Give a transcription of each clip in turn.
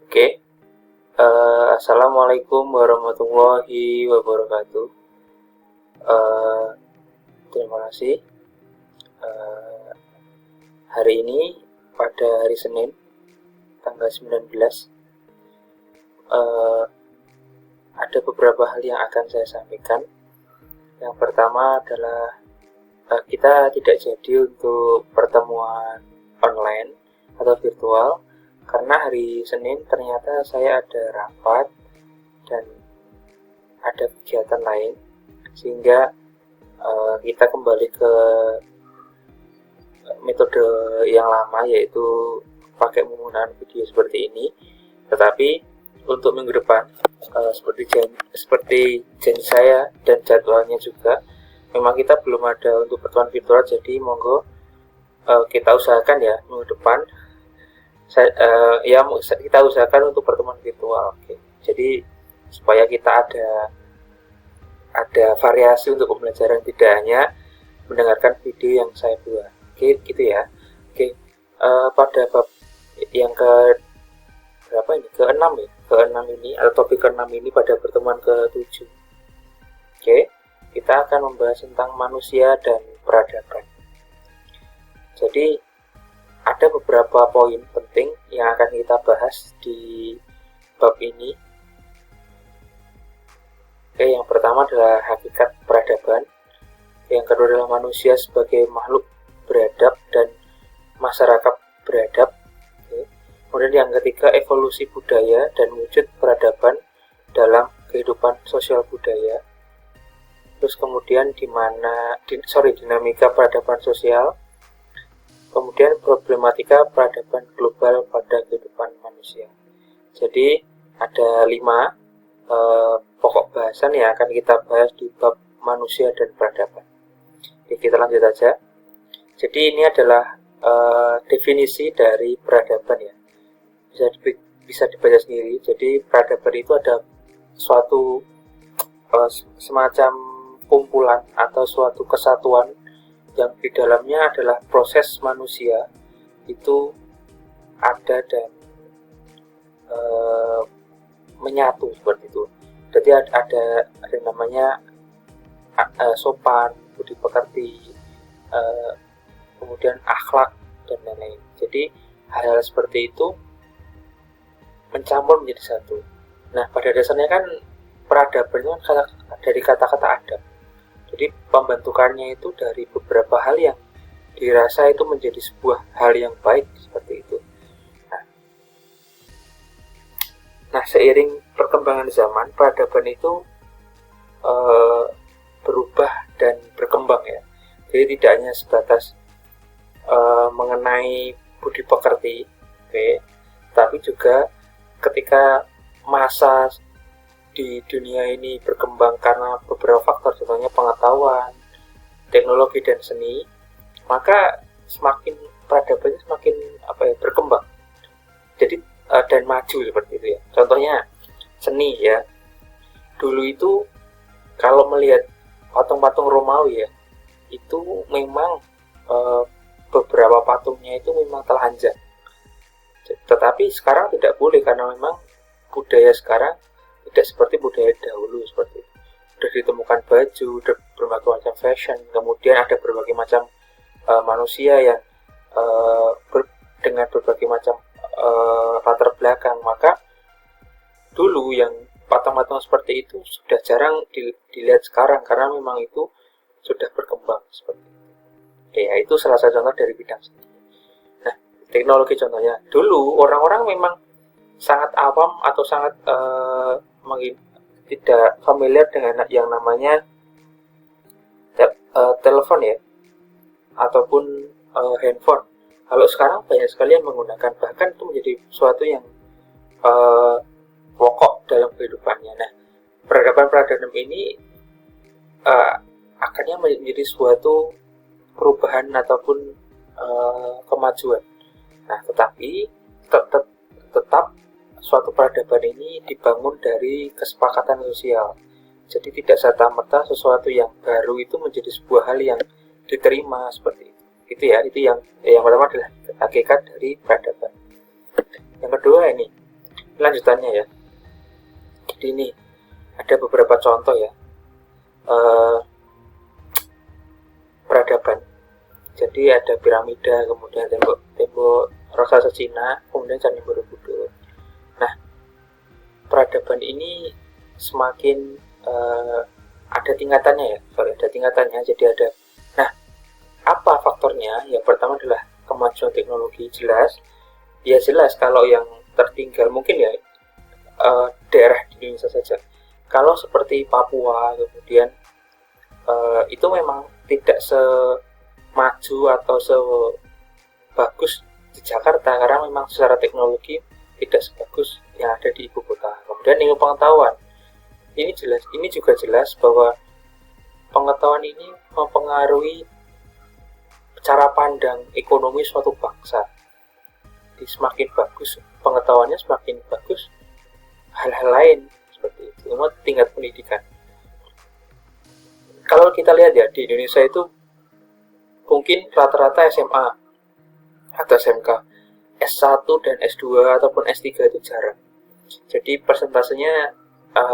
Oke, Assalamualaikum warahmatullahi wabarakatuh. Eh, Terima kasih. Eh, Hari ini pada hari Senin, tanggal 19, eh, ada beberapa hal yang akan saya sampaikan. Yang pertama adalah kita tidak jadi untuk pertemuan online atau virtual karena hari Senin ternyata saya ada rapat dan ada kegiatan lain, sehingga kita kembali ke metode yang lama, yaitu pakai menggunakan video seperti ini. Tetapi untuk minggu depan, seperti janji saya dan jadwalnya juga, memang kita belum ada untuk pertemuan virtual. Jadi monggo kita usahakan ya minggu depan kita usahakan untuk pertemuan virtual. Oke. Jadi supaya kita ada variasi untuk pembelajaran, tidak hanya mendengarkan video yang saya buat. Oke, gitu ya. Oke, pada bab yang ke berapa ini? Ke-6 ya. Ke-6 ini atau topik ke-6 ini pada pertemuan ke-7. Oke, kita akan membahas tentang manusia dan peradaban. Jadi ada beberapa poin penting yang akan kita bahas di bab ini. Oke, yang pertama adalah hakikat peradaban. Yang kedua adalah manusia sebagai makhluk beradab dan masyarakat beradab. Oke. Kemudian yang ketiga, evolusi budaya dan wujud peradaban dalam kehidupan sosial budaya. Terus kemudian dinamika peradaban sosial. Kemudian problematika peradaban global pada kehidupan manusia. Jadi ada 5 pokok bahasan yang akan kita bahas di bab manusia dan peradaban. Oke, kita lanjut aja. Jadi ini adalah definisi dari peradaban ya. Bisa dibaca sendiri. Jadi peradaban itu ada suatu semacam kumpulan atau suatu kesatuan yang di dalamnya adalah proses manusia itu ada dan menyatu seperti itu. Jadi ada namanya sopan, budi pekerti, kemudian akhlak dan lain-lain. Jadi hal-hal seperti itu mencampur menjadi satu. Nah, pada dasarnya kan peradaban itu kan dari kata-kata adab. Jadi pembentukannya itu dari beberapa hal yang dirasa itu menjadi sebuah hal yang baik seperti itu. Nah, seiring perkembangan zaman, peradaban itu berubah dan berkembang ya. Jadi tidak hanya sebatas mengenai budi pekerti, tapi juga ketika masa di dunia ini berkembang karena beberapa faktor, contohnya pengetahuan, teknologi dan seni, maka peradabannya semakin berkembang. Jadi dan maju seperti itu ya. Contohnya seni ya. Dulu itu kalau melihat patung-patung Romawi ya, itu memang beberapa patungnya itu memang telanjang. Tetapi sekarang tidak boleh karena memang budaya sekarang tidak seperti budaya dahulu seperti itu. Sudah ditemukan baju, berbagai macam fashion, kemudian ada berbagai macam manusia yang dengan berbagai macam latar belakang. Maka dulu yang patung-patung seperti itu sudah jarang dilihat sekarang karena memang itu sudah berkembang seperti itu. Ya, itu salah satu contoh dari bidang seni. Nah, teknologi contohnya, dulu orang-orang memang sangat awam atau sangat tidak familiar dengan yang namanya telepon ya, ataupun handphone. Kalau sekarang banyak sekali yang menggunakan, bahkan itu menjadi sesuatu yang pokok dalam kehidupannya. Nah, peradaban ini akhirnya menjadi suatu perubahan ataupun kemajuan. Nah, tetapi tetap suatu peradaban ini dibangun dari kesepakatan sosial. Jadi tidak serta-merta sesuatu yang baru itu menjadi sebuah hal yang diterima seperti itu. Itu ya, itu yang pertama adalah hakikat dari peradaban. Yang kedua ini, Lanjutannya ya. Jadi ini ada beberapa contoh ya, peradaban. Jadi ada piramida, kemudian tembok raksasa Cina, kemudian Candi Borobudur. Nah, peradaban ini semakin ada tingkatannya ya, ada tingkatannya. Jadi ada. Nah, apa faktornya? Yang pertama adalah kemajuan teknologi, jelas. Ya jelas kalau yang tertinggal mungkin ya daerah di Indonesia saja. Kalau seperti Papua, kemudian itu memang tidak semaju atau sebagus di Jakarta, karena memang secara teknologi tidak sebagus yang ada di ibu kota. Kemudian ilmu pengetahuan, ini juga jelas bahwa pengetahuan ini mempengaruhi cara pandang ekonomi suatu bangsa. Jadi semakin bagus pengetahuannya, semakin bagus hal-hal lain seperti itu. Semua tingkat pendidikan. Kalau kita lihat ya, di Indonesia itu mungkin rata-rata SMA atau SMK, S1 dan S2 ataupun S3 itu jarang. Jadi persentasenya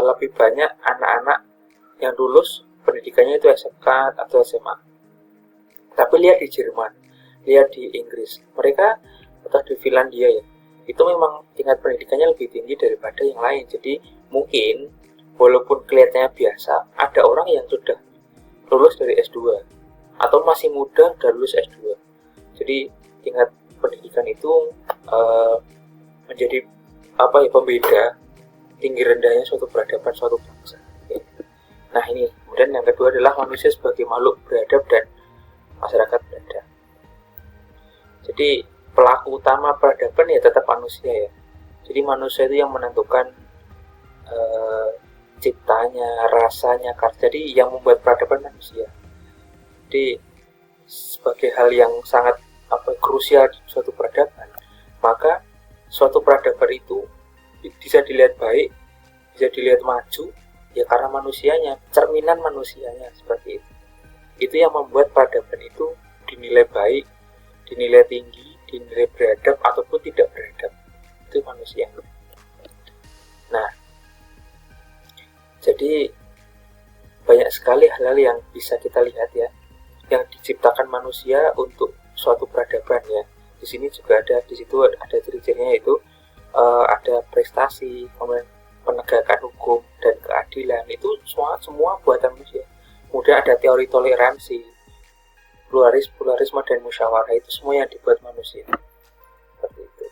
lebih banyak anak-anak yang lulus pendidikannya itu SMK atau SMA. Tapi lihat di Jerman, lihat di Inggris, mereka atau di Finlandia ya, itu memang tingkat pendidikannya lebih tinggi daripada yang lain. Jadi mungkin walaupun kelihatannya biasa, ada orang yang sudah lulus dari S2 atau masih muda dan lulus S2. Jadi tingkat pendidikan itu menjadi pembeda tinggi rendahnya suatu peradaban, suatu bangsa. Nah ini, kemudian yang kedua adalah manusia sebagai makhluk beradab dan masyarakat beradab. Jadi pelaku utama peradaban ya tetap manusia ya. Jadi manusia itu yang menentukan ciptanya, rasanya, jadi yang membuat peradaban manusia. Jadi sebagai hal yang sangat krusial di suatu peradaban, maka suatu peradaban itu bisa dilihat baik, bisa dilihat maju ya karena manusianya, cerminan manusianya seperti itu. Itu yang membuat peradaban itu dinilai baik, dinilai tinggi, dinilai beradab ataupun tidak beradab. Itu manusia. Nah, jadi banyak sekali hal-hal yang bisa kita lihat ya, yang diciptakan manusia untuk suatu peradaban ya. Di sini juga ada, di situ ada ciri-cirinya, yaitu ada prestasi, kemudian penegakan hukum dan keadilan. Itu semua buatan manusia. Kemudian ada teori toleransi, pluralisme dan musyawarah, itu semua yang dibuat manusia. Seperti itu.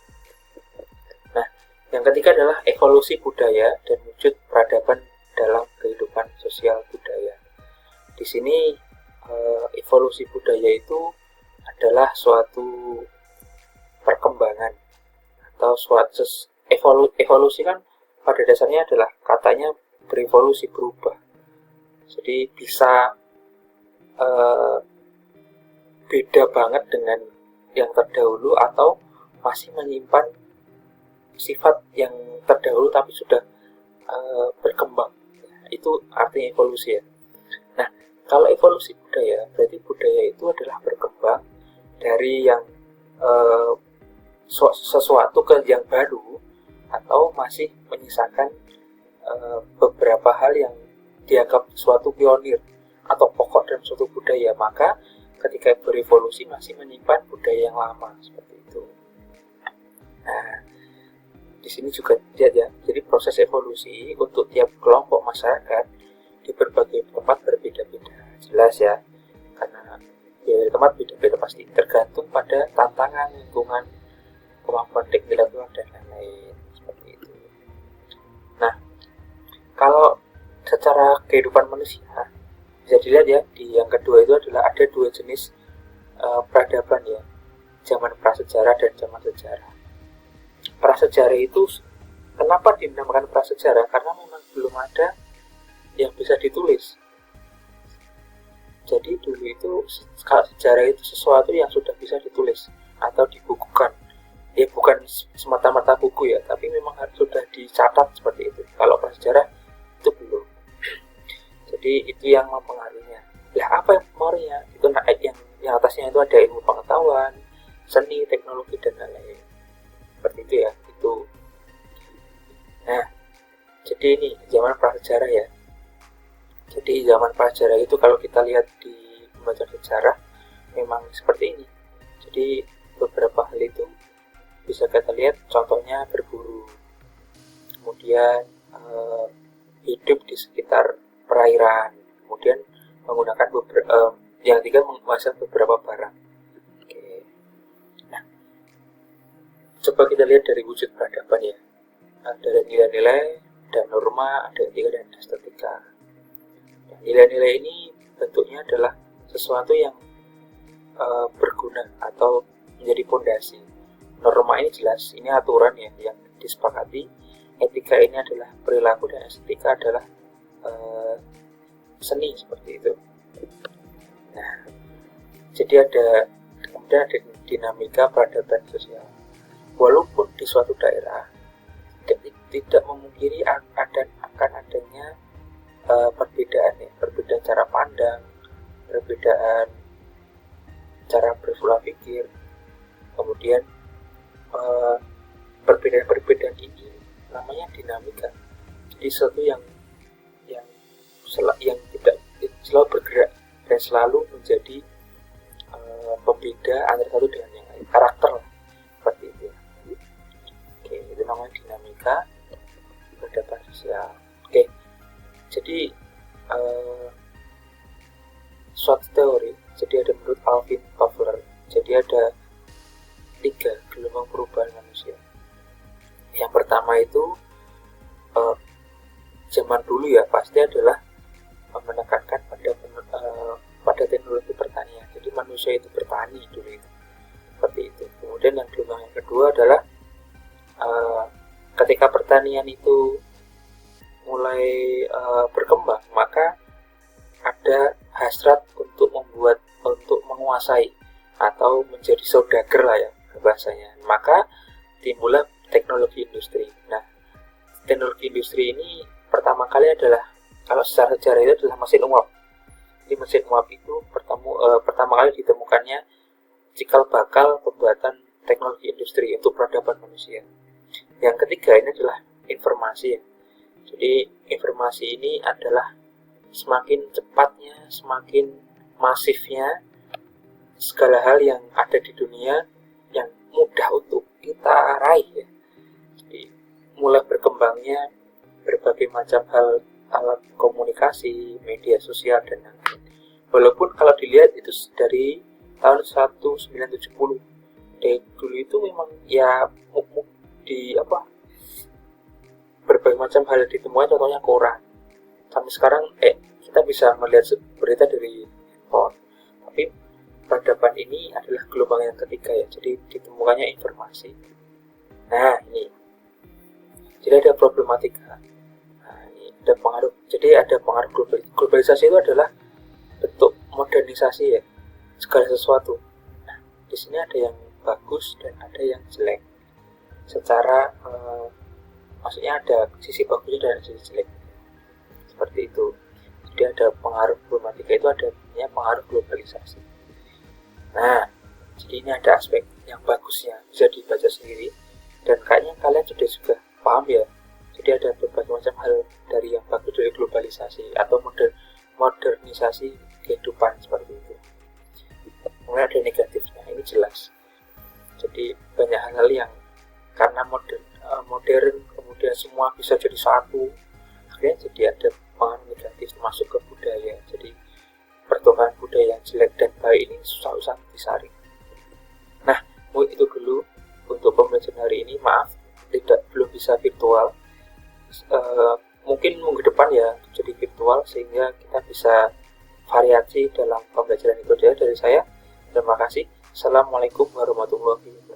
Nah, yang ketiga adalah evolusi budaya dan wujud peradaban dalam kehidupan sosial budaya. Di sini evolusi budaya itu adalah suatu perkembangan atau suatu evolusi kan pada dasarnya adalah katanya berevolusi, berubah. Jadi bisa beda banget dengan yang terdahulu atau masih menyimpan sifat yang terdahulu tapi sudah berkembang. Itu artinya evolusi ya. Nah, kalau evolusi budaya, berarti budaya itu adalah berkembang dari yang sesuatu ke yang baru, atau masih menyisakan beberapa hal yang dianggap suatu pionir atau pokok dalam suatu budaya. Maka ketika berevolusi masih menyimpan budaya yang lama, seperti itu. Nah, di sini juga lihat ya, jadi proses evolusi untuk tiap kelompok masyarakat di berbagai tempat berbeda-beda, jelas ya, karena di tempat beda-beda pasti tergantung pada tantangan lingkungan, kemampuan intelektual dan lain-lain, seperti itu. Nah, kalau secara kehidupan manusia bisa dilihat ya, di yang kedua itu adalah ada dua jenis peradaban ya, zaman prasejarah dan zaman sejarah. Prasejarah itu kenapa dinamakan prasejarah? Karena memang belum ada yang bisa ditulis. Jadi dulu itu sejarah itu sesuatu yang sudah bisa ditulis atau dibukukan. Ya bukan semata-mata buku ya, tapi memang sudah dicatat seperti itu. Kalau prasejarah itu belum. Jadi itu yang mempengaruhinya. Lah apa yang mempengaruhinya? Itu yang atasnya itu ada ilmu pengetahuan, seni, teknologi dan lain-lain. Seperti itu ya. Itu Jadi ini zaman prasejarah ya. Jadi zaman prasejarah itu kalau kita lihat di pembelajaran sejarah memang seperti ini. Jadi beberapa hal itu bisa kita lihat, contohnya berburu, kemudian hidup di sekitar perairan, kemudian menggunakan yang ketiga menguasai beberapa barang. Oke. Nah, coba kita lihat dari wujud peradaban ya. Ada nilai-nilai, ada norma, ada etika dan estetika. Nilai-nilai ini bentuknya adalah sesuatu yang berguna atau menjadi fondasi. Norma ini jelas, ini aturan ya yang disepakati. Etika ini adalah perilaku dan estetika adalah seni seperti itu. Nah, jadi kemudian ada dinamika peradaban sosial. Walaupun di suatu daerah tidak memungkiri akan adanya perbedaan ya, perbedaan cara pandang, perbedaan cara berpola pikir, kemudian perbedaan-perbedaan ini namanya dinamika. Jadi sesuatu yang tidak selalu bergerak dan selalu menjadi pembeda antara satu dengan yang lain, karakter lah, seperti itu. Oke, itu namanya dinamika peradaban sosial. Oke, jadi suatu teori, jadi ada menurut Alvin Toffler, jadi ada 3 gelombang perubahan manusia. Yang pertama itu zaman dulu ya pasti adalah menekankan pada teknologi pertanian. Jadi manusia itu bertani dulu itu, seperti itu. Kemudian yang gelombang yang kedua adalah ketika pertanian itu mulai berkembang, maka ada hasrat untuk menguasai atau menjadi saudagar lah ya bahasanya. Maka timbullah teknologi industri. Nah, teknologi industri ini pertama kali adalah, kalau secara sejarah itu adalah mesin uap. Jadi mesin uap itu pertama kali ditemukannya cikal bakal pembuatan teknologi industri untuk peradaban manusia. Yang ketiga ini adalah informasi ya. Jadi informasi ini adalah semakin cepatnya, semakin masifnya segala hal yang ada di dunia yang mudah untuk kita raih ya. Jadi mulai berkembangnya berbagai macam hal, alat komunikasi, media sosial dan lain-lain. Walaupun kalau dilihat itu dari tahun 1970, dari dulu itu memang ya berbagai macam hal ditemukan, contohnya koran. Sampai sekarang kita bisa melihat berita dari handphone. Tapi peradaban ini adalah gelombang yang ketiga ya, jadi ditemukannya informasi. Nah ini, jadi ada problematika. Nah ini ada pengaruh. Jadi ada pengaruh globalisasi itu adalah bentuk modernisasi ya segala sesuatu. Nah di sini ada yang bagus dan ada yang jelek. Secara maksudnya ada sisi bagusnya dan sisi jelek, seperti itu. Jadi ada pengaruh problematika itu adanya pengaruh globalisasi. Nah, jadi ini ada aspek yang bagusnya, bisa dibaca sendiri, dan kayaknya kalian sudah juga paham ya. Jadi ada berbagai macam hal dari yang bagus dari globalisasi atau modernisasi kehidupan seperti itu. Kemudian ada negatifnya, ini jelas. Jadi banyak hal-hal yang karena modern kemudian semua bisa jadi satu, akhirnya jadi ada pengaruh negatif masuk ke budaya. Jadi pertukaran budaya yang jelek dan baik ini susah disaring. Nah, itu dulu untuk pembelajaran hari ini. Maaf belum bisa virtual. Mungkin minggu depan ya jadi virtual sehingga kita bisa variasi dalam pembelajaran itu. Dari saya, terima kasih. Assalamualaikum warahmatullahi wabarakatuh.